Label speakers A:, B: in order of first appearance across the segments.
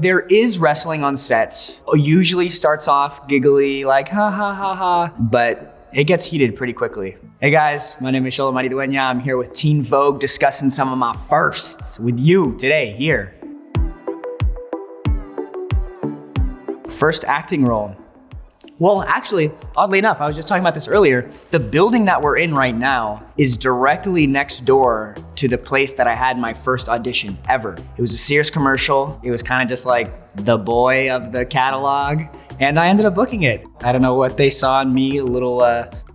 A: There is wrestling on set. Usually starts off giggly, like ha ha ha ha, but it gets heated pretty quickly. Hey guys, my name is Xolo Maridueña. I'm here with Teen Vogue discussing some of my firsts with you today here. First acting role. Well, actually, oddly enough, I was just talking about this earlier. The building that we're in right now is directly next door to the place that I had my first audition ever. It was a Sears commercial. It was kind of just like the boy of the catalog, and I ended up booking it. I don't know what they saw in me, a little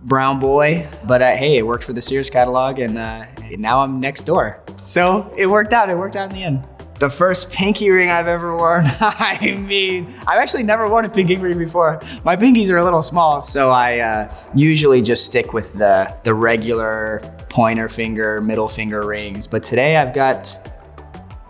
A: brown boy, but hey, it worked for the Sears catalog, and now I'm next door. So it worked out in the end. The first pinky ring I've ever worn, I mean, I've actually never worn a pinky ring before. My pinkies are a little small, so I usually just stick with the regular pointer finger, middle finger rings. But today I've got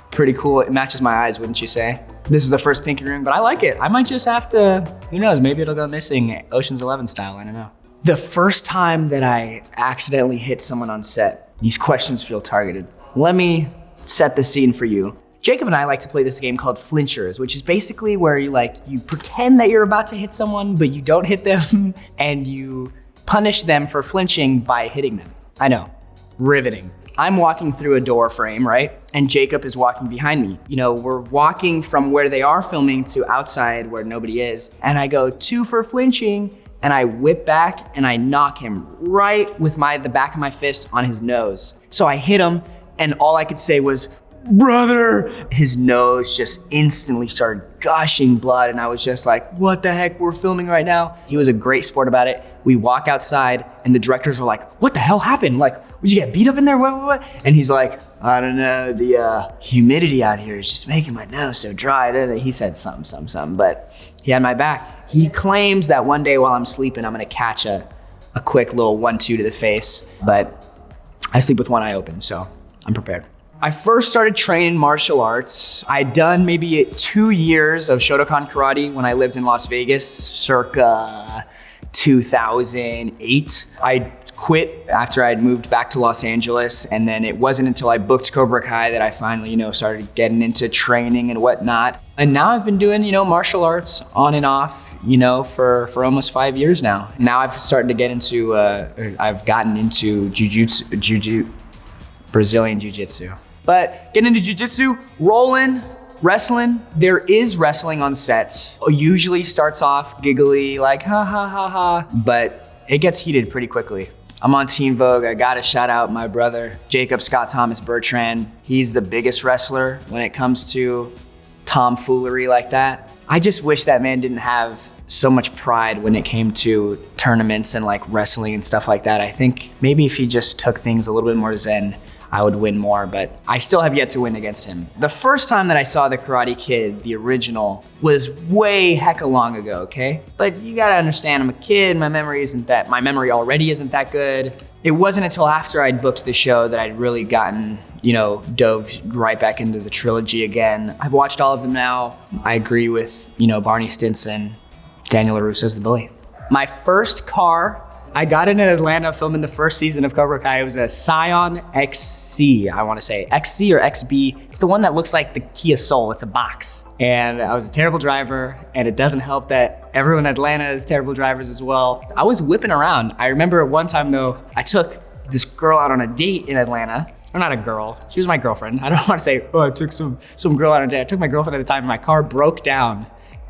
A: pretty cool, it matches my eyes, wouldn't you say? This is the first pinky ring, but I like it. I might just have to, who knows, maybe it'll go missing Ocean's 11 style, I don't know. The first time that I accidentally hit someone on set, these questions feel targeted. Let me set the scene for you. Jacob and I like to play this game called Flinchers, which is basically where you pretend that you're about to hit someone, but you don't hit them, and you punish them for flinching by hitting them. I know, riveting. I'm walking through a door frame, right? And Jacob is walking behind me. You know, we're walking from where they are filming to outside where nobody is, and I go 2 for flinching, and I whip back and I knock him right with the back of my fist on his nose. So I hit him, and all I could say was, "Brother!" His nose just instantly started gushing blood, and I was just like, what the heck, we're filming right now. He was a great sport about it. We walk outside, and the directors are like, what the hell happened? Like, would you get beat up in there? What? And he's like, I don't know, the humidity out here is just making my nose so dry. He said something, but he had my back. He claims that one day while I'm sleeping, I'm gonna catch a quick little 1-2 to the face, but I sleep with one eye open, so I'm prepared. I first started training martial arts. I'd done maybe 2 years of Shotokan karate when I lived in Las Vegas, circa 2008. I quit after I'd moved back to Los Angeles, and then it wasn't until I booked Cobra Kai that I finally, started getting into training and whatnot. And now I've been doing, martial arts on and off, for almost 5 years now. Now I've started to get into, I've gotten into Brazilian Jiu-Jitsu. But getting into Jiu-Jitsu, rolling, wrestling, there is wrestling on set. Usually starts off giggly, like ha ha ha ha, but it gets heated pretty quickly. I'm on Teen Vogue. I gotta shout out my brother, Jacob Scott Thomas Bertrand. He's the biggest wrestler when it comes to tomfoolery like that. I just wish that man didn't have so much pride when it came to tournaments and like wrestling and stuff like that. I think maybe if he just took things a little bit more zen, I would win more, but I still have yet to win against him. The first time that I saw The Karate Kid, the original, was way hecka long ago, okay? But you gotta understand, I'm a kid, my memory already isn't that good. It wasn't until after I'd booked the show that I'd really gotten, dove right back into the trilogy again. I've watched all of them now. I agree with, Barney Stinson, Daniel LaRusso's the bully. My first car, I got it in Atlanta filming the first season of Cobra Kai. It was a Scion XC, I wanna say. XC or XB. It's the one that looks like the Kia Soul, it's a box. And I was a terrible driver, and it doesn't help that everyone in Atlanta is terrible drivers as well. I was whipping around. I remember one time though, I took this girl out on a date in Atlanta. Or not a girl, she was my girlfriend. I don't wanna say, I took some girl out on a date. I took my girlfriend at the time, and my car broke down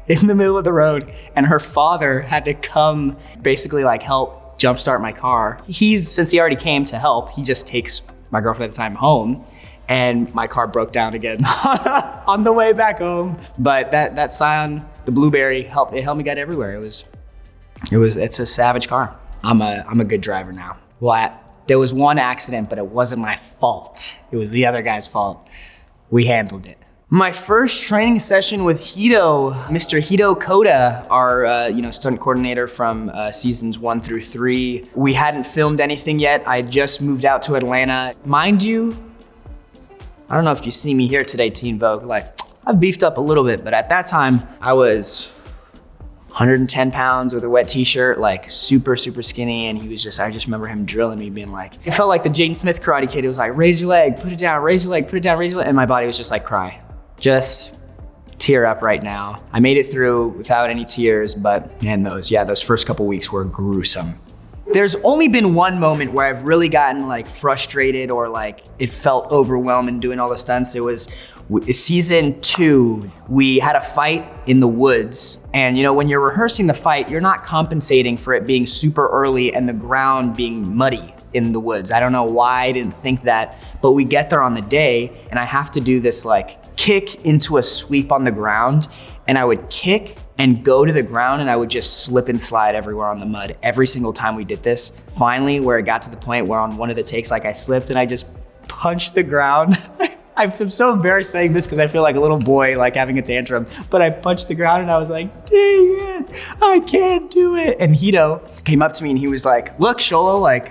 A: in the middle of the road, and her father had to come basically help jumpstart my car. Since he already came to help, he just takes my girlfriend at the time home, and my car broke down again on the way back home. But that Scion, the blueberry, helped me get everywhere. It's a savage car. I'm a good driver now. Well, there was one accident, but it wasn't my fault. It was the other guy's fault. We handled it. My first training session with Hito, Mr. Hito Koda, our stunt coordinator from seasons 1 through 3. We hadn't filmed anything yet. I just moved out to Atlanta. Mind you, I don't know if you see me here today, Teen Vogue. I've beefed up a little bit, but at that time I was 110 pounds with a wet t-shirt, super, super skinny. And I just remember him drilling me, being like, it felt like the Jaden Smith Karate Kid. It was like, raise your leg, put it down, raise your leg, put it down, raise your leg. And my body was just like, cry. Just tear up right now. I made it through without any tears, but man, those first couple weeks were gruesome. There's only been one moment where I've really gotten like frustrated or like it felt overwhelming doing all the stunts. It was season 2. We had a fight in the woods, and when you're rehearsing the fight, you're not compensating for it being super early and the ground being muddy in the woods. I don't know why I didn't think that, but we get there on the day and I have to do this like kick into a sweep on the ground, and I would kick and go to the ground and I would just slip and slide everywhere on the mud every single time we did this. Finally, where it got to the point where on one of the takes, like I slipped and I just punched the ground. I'm so embarrassed saying this because I feel like a little boy like having a tantrum, but I punched the ground and I was like, dang it, I can't do it. And Hito came up to me and he was like, look, Xolo, like,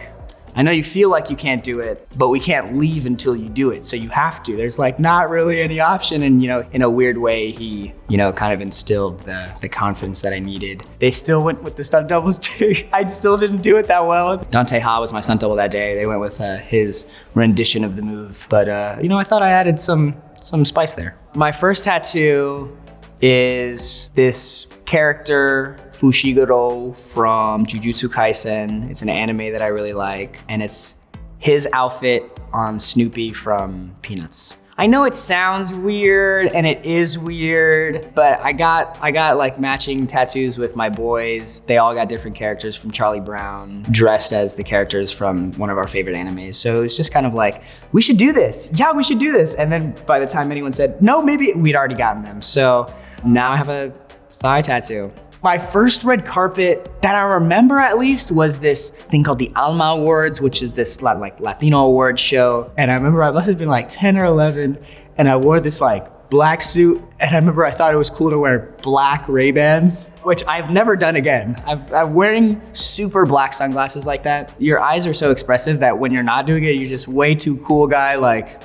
A: I know you feel like you can't do it, but we can't leave until you do it. So you have to. There's like not really any option. And in a weird way, he, kind of instilled the confidence that I needed. They still went with the stunt doubles too. I still didn't do it that well. Dante Ha was my stunt double that day. They went with his rendition of the move. But I thought I added some spice there. My first tattoo is this character, Fushiguro from Jujutsu Kaisen. It's an anime that I really like, and it's his outfit on Snoopy from Peanuts. I know it sounds weird, and it is weird, but I got like matching tattoos with my boys. They all got different characters from Charlie Brown, dressed as the characters from one of our favorite animes. So it was just kind of like, we should do this. Yeah, we should do this. And then by the time anyone said, no, maybe we'd already gotten them. So now I have a thigh tattoo. My first red carpet that I remember at least was this thing called the Alma Awards, which is this like Latino award show. And I remember I must have been like 10 or 11 and I wore this like black suit. And I remember I thought it was cool to wear black Ray-Bans, which I've never done again. I'm wearing super black sunglasses like that. Your eyes are so expressive that when you're not doing it, you're just way too cool guy. Like,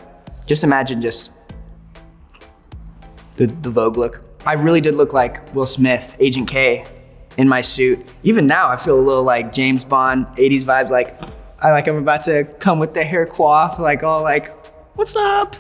A: just imagine just the Vogue look. I really did look like Will Smith, Agent K, in my suit. Even now, I feel a little like James Bond, 80s vibes. Like, I'm about to come with the hair coif, like all like, what's up?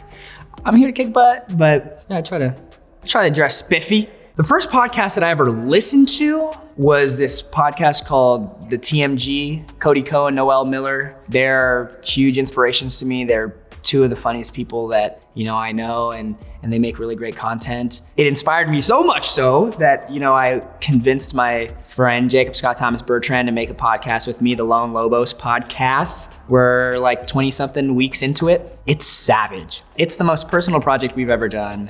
A: I'm here to kick butt, but yeah, I try to dress spiffy. The first podcast that I ever listened to was this podcast called The TMG, Cody Ko and Noel Miller. They're huge inspirations to me. They're two of the funniest people that I know, and they make really great content. It inspired me so much so that I convinced my friend Jacob Scott Thomas Bertrand to make a podcast with me, the Lone Lobos podcast. We're like 20 something weeks into it. It's savage. It's the most personal project we've ever done.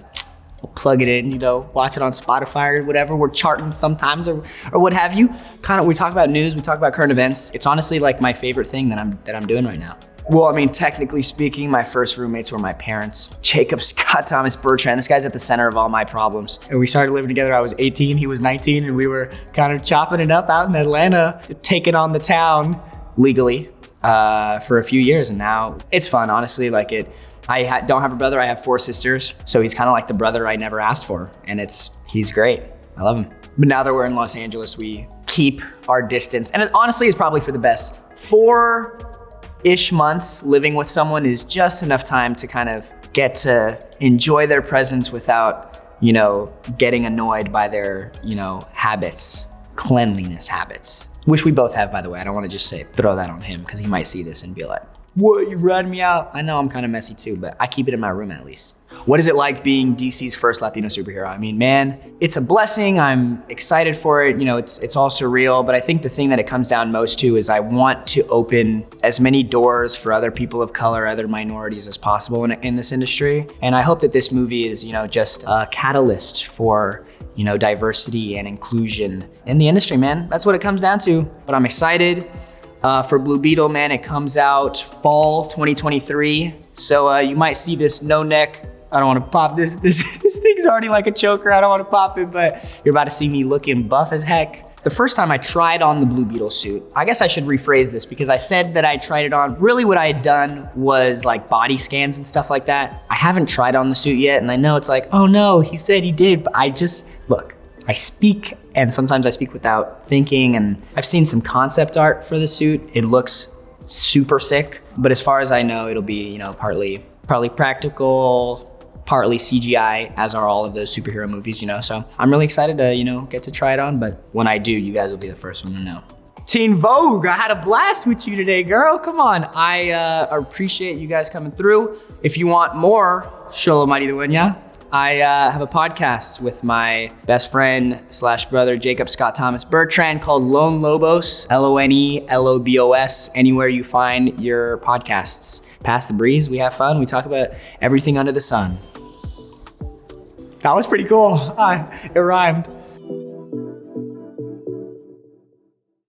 A: We'll plug it in, watch it on Spotify or whatever. We're charting sometimes or what have you. Kind of, we talk about news, we talk about current events. It's honestly like my favorite thing that I'm doing right now. Well, I mean, technically speaking, my first roommates were my parents. Jacob Scott Thomas Bertrand, this guy's at the center of all my problems. And we started living together, I was 18, he was 19, and we were kind of chopping it up out in Atlanta, taking on the town legally for a few years. And now it's fun, honestly. Like I don't have a brother, I have 4 sisters. So he's kind of like the brother I never asked for. And he's great, I love him. But now that we're in Los Angeles, we keep our distance. And it honestly is probably for the best. 4-ish months living with someone is just enough time to kind of get to enjoy their presence without, getting annoyed by their, habits, cleanliness habits, which we both have, by the way. I don't want to just throw that on him because he might see this and be like, what, you ratting me out? I know I'm kind of messy too, but I keep it in my room at least. What is it like being DC's first Latino superhero? I mean, man, it's a blessing. I'm excited for it. It's all surreal, but I think the thing that it comes down most to is I want to open as many doors for other people of color, other minorities as possible in this industry. And I hope that this movie is, just a catalyst for, diversity and inclusion in the industry, man. That's what it comes down to. But I'm excited. For Blue Beetle, man, it comes out fall 2023. So you might see this no neck. I don't want to pop this thing's already like a choker. I don't want to pop it, but you're about to see me looking buff as heck. The first time I tried on the Blue Beetle suit, I guess I should rephrase this because I said that I tried it on. Really what I had done was like body scans and stuff like that. I haven't tried on the suit yet, and I know it's like, oh no, he said he did, but look, I speak, and sometimes I speak without thinking, and I've seen some concept art for the suit. It looks super sick, but as far as I know, it'll be, partly practical, partly CGI, as are all of those superhero movies, you know? So I'm really excited to, you know, get to try it on, but when I do, you guys will be the first one to know. Teen Vogue, I had a blast with you today, girl. Come on. I appreciate you guys coming through. If you want more Xolo Maridueña, I have a podcast with my best friend / brother, Jacob Scott Thomas Bertrand, called Lone Lobos, LONELOBOS, anywhere you find your podcasts. Pass the breeze, we have fun, we talk about everything under the sun. That was pretty cool. It rhymed.